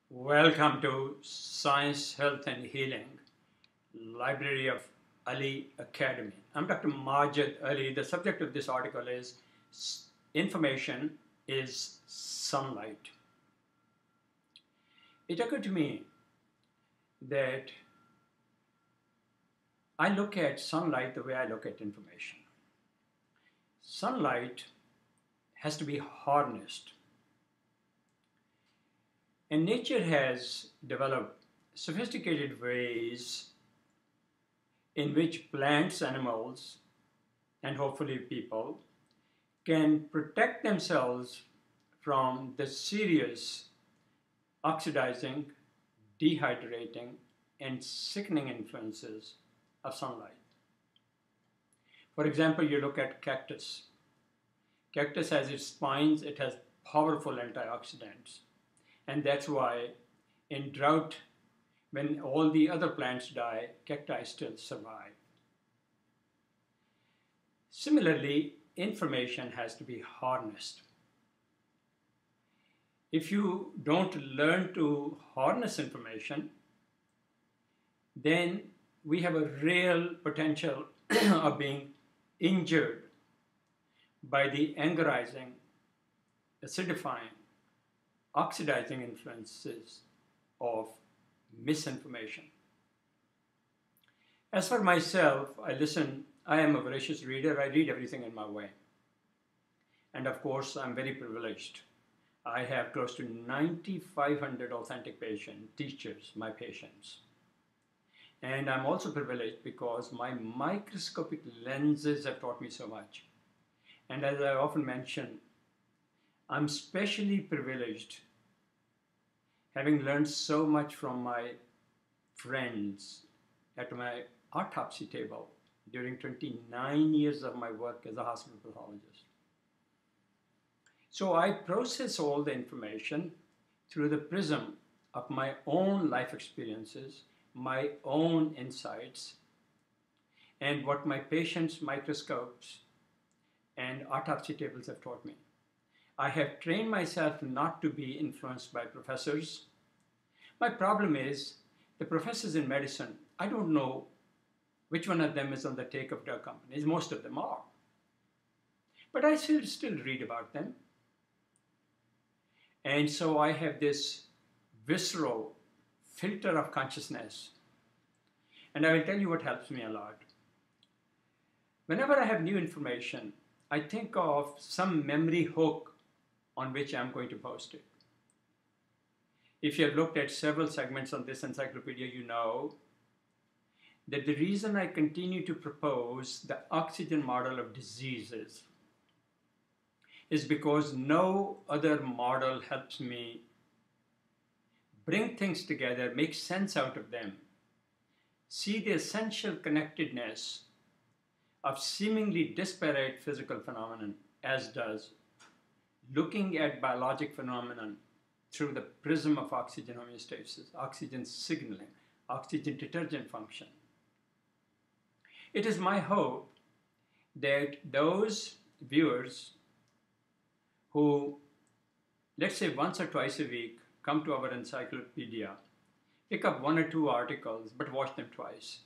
Welcome to Science, Health and Healing, Library of Ali Academy. I'm Dr. Majid Ali. The subject of this article is Information is Sunlight. It occurred to me that I look at sunlight the way I look at information. Sunlight has to be harnessed. And nature has developed sophisticated ways in which plants, animals, and hopefully people can protect themselves from the serious oxidizing, dehydrating, and sickening influences of sunlight. For example, you look at cactus. Cactus has its spines, it has powerful antioxidants. And that's why in drought, when all the other plants die, cacti still survive. Similarly, information has to be harnessed. If you don't learn to harness information, then we have a real potential of being injured by the angerizing, acidifying, oxidizing influences of misinformation. As for myself, I am a voracious reader. I read everything in my way. And of course, I'm very privileged. I have close to 9,500 authentic teachers, my patients. And I'm also privileged because my microscopic lenses have taught me so much. And as I often mention, I'm especially privileged having learned so much from my friends at my autopsy table during 29 years of my work as a hospital pathologist. So I process all the information through the prism of my own life experiences, my own insights, and what my patients' microscopes and autopsy tables have taught me. I have trained myself not to be influenced by professors. My problem is the professors in medicine, I don't know which one of them is on the take of drug companies. Most of them are. But I still read about them. And so I have this visceral filter of consciousness. And I will tell you what helps me a lot. Whenever I have new information, I think of some memory hook on which I'm going to post it. If you have looked at several segments on this encyclopedia, you know that the reason I continue to propose the oxygen model of diseases is because no other model helps me bring things together, make sense out of them, see the essential connectedness of seemingly disparate physical phenomenon, as does looking at biologic phenomenon through the prism of oxygen homeostasis, oxygen signaling, oxygen detergent function. It is my hope that those viewers who, let's say once or twice a week, come to our encyclopedia, pick up one or two articles, but watch them twice.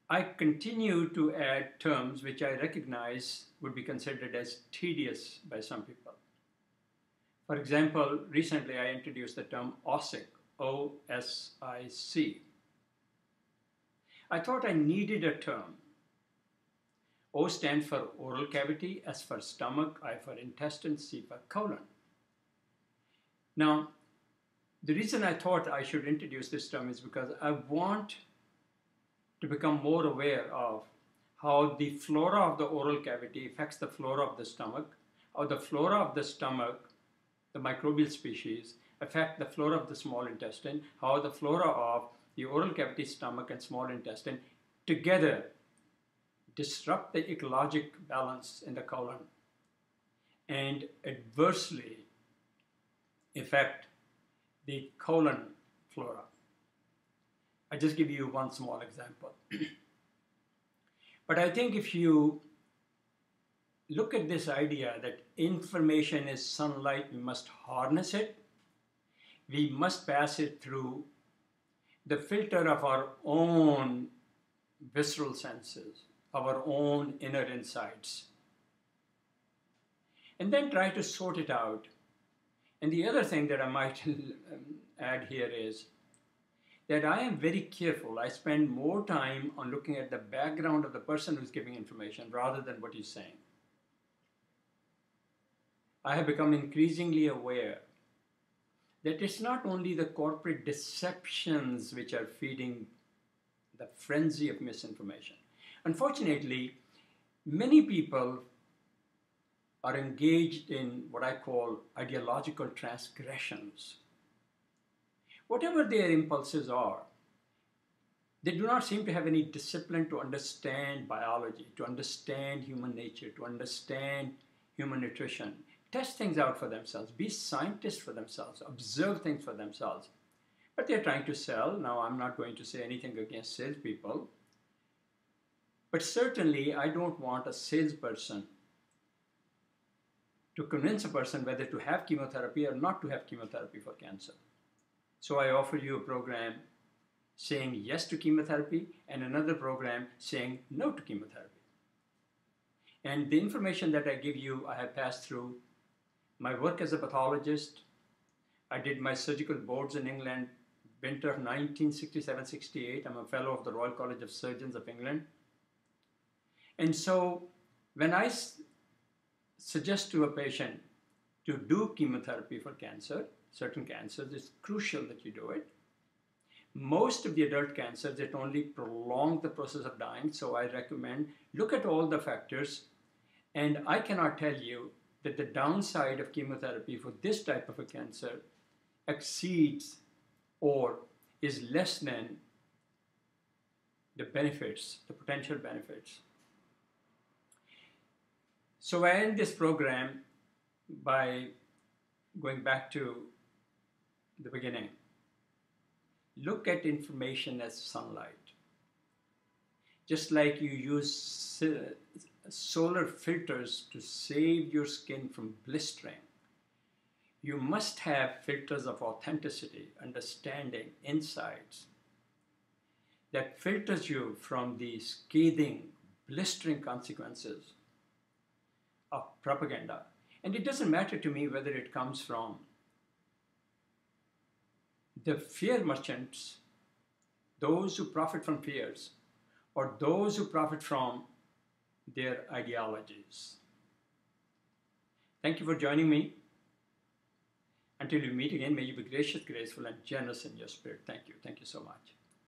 I continue to add terms which I recognize would be considered as tedious by some people. For example, recently I introduced the term OSIC, O-S-I-C. I thought I needed a term. O stands for oral cavity, S for stomach, I for intestine, C for colon. Now, the reason I thought I should introduce this term is because I want to become more aware of how the flora of the oral cavity affects the flora of the stomach, how the flora of the stomach, the microbial species, affect the flora of the small intestine, how the flora of the oral cavity, stomach, and small intestine together disrupt the ecologic balance in the colon and adversely affect the colon flora. I just give you one small example. But I think if you look at this idea that information is sunlight, we must harness it, we must pass it through the filter of our own visceral senses, our own inner insights, and then try to sort it out. And the other thing that I might add here is that I am very careful. I spend more time on looking at the background of the person who's giving information rather than what he's saying. I have become increasingly aware that it's not only the corporate deceptions which are feeding the frenzy of misinformation. Unfortunately, many people are engaged in what I call ideological transgressions. Whatever their impulses are, they do not seem to have any discipline to understand biology, to understand human nature, to understand human nutrition, test things out for themselves, be scientists for themselves, observe things for themselves. But they're trying to sell. Now, I'm not going to say anything against salespeople, but certainly I don't want a salesperson to convince a person whether to have chemotherapy or not to have chemotherapy for cancer. So I offer you a program saying yes to chemotherapy and another program saying no to chemotherapy. And the information that I give you, I have passed through my work as a pathologist. I did my surgical boards in England, winter of 1967-68. I'm a fellow of the Royal College of Surgeons of England. And so when I suggest to a patient to do chemotherapy for cancer, certain cancers, it's crucial that you do it. Most of the adult cancers, it only prolongs the process of dying, so I recommend look at all the factors, and I cannot tell you that the downside of chemotherapy for this type of a cancer exceeds or is less than the benefits, the potential benefits. So I end this program by going back to the beginning. Look at information as sunlight. Just like you use solar filters to save your skin from blistering, you must have filters of authenticity, understanding, insights that filters you from the scathing, blistering consequences of propaganda. And it doesn't matter to me whether it comes from the fear merchants, those who profit from fears, or those who profit from their ideologies. Thank you for joining me. Until we meet again, may you be gracious, graceful, and generous in your spirit. Thank you. Thank you so much.